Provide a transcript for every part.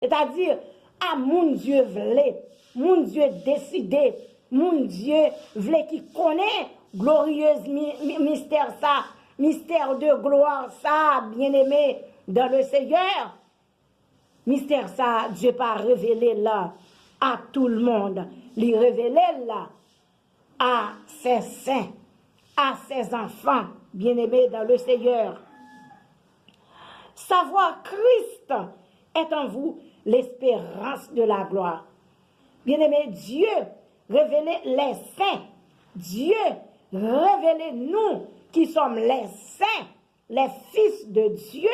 C'est-à-dire, à mon Dieu vle, mon Dieu décidé, mon Dieu vle qui connaît glorieuse mystère ça, mystère de gloire ça, bien-aimé dans le Seigneur. Mystère ça, Dieu pas révélé là à tout le monde. Il révélé là à ses saints, à ses enfants, bien-aimés dans le Seigneur. Savoir Christ est en vous l'espérance de la gloire. Bien-aimé, Dieu révélé les saints. Dieu révélé nous qui sommes les saints, les fils de Dieu.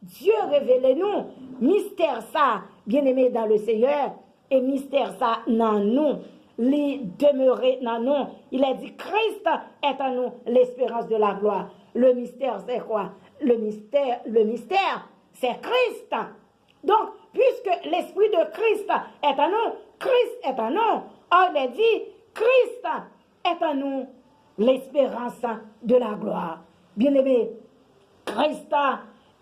Dieu révélé nous, mystère ça, bien-aimé dans le Seigneur, et mystère ça dans nous, les demeurer dans nous. Il a dit, Christ est en nous l'espérance de la gloire. Le mystère, c'est quoi? Le mystère, c'est Christ. Donc, puisque l'esprit de Christ est en nous, Christ est en nous. Or, il a dit, Christ est en nous l'espérance de la gloire. Bien-aimé, Christ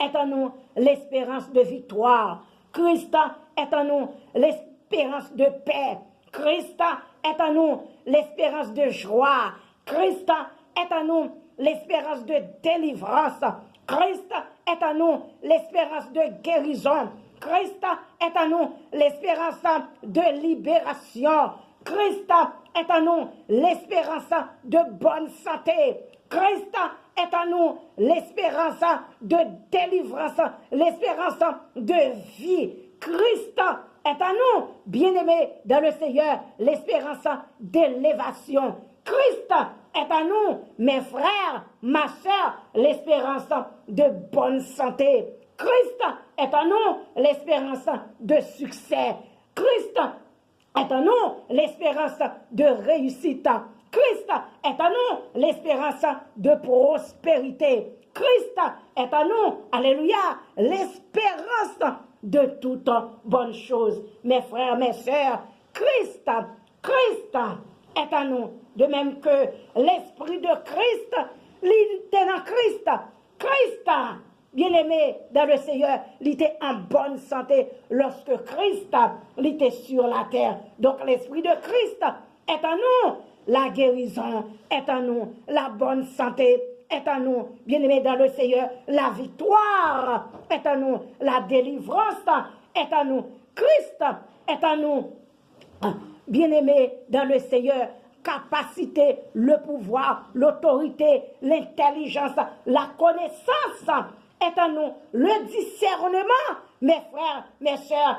est en nous l'espérance de victoire. Christ est en nous l'espérance de paix. Christ est en nous l'espérance de joie. Christ est en nous l'espérance de délivrance. Christ est en nous l'espérance de guérison. Christ est en nous l'espérance de libération. Christ est en nous l'espérance de bonne santé. Christ est en nous l'espérance de délivrance, l'espérance de vie. Christ est en nous, bien-aimés dans le Seigneur, l'espérance d'élévation. Christ est en nous, mes frères, ma soeur, l'espérance de bonne santé. Christ est en nous l'espérance de succès. Christ est en nous l'espérance de réussite. Christ est en nous l'espérance de prospérité. Christ est en nous, alléluia, l'espérance de toute bonne chose. Mes frères, mes sœurs, Christ est en nous. De même que l'esprit de Christ, il était dans Christ. Christ, bien-aimé dans le Seigneur, il était en bonne santé lorsque Christ il était sur la terre. Donc l'esprit de Christ est en nous. La guérison est en nous. La bonne santé est en nous. Bien-aimé dans le Seigneur, la victoire est en nous. La délivrance est en nous. Christ est en nous. Bien-aimé dans le Seigneur, capacité, le pouvoir, l'autorité, l'intelligence, la connaissance est en nous. Le discernement, mes frères, mes sœurs,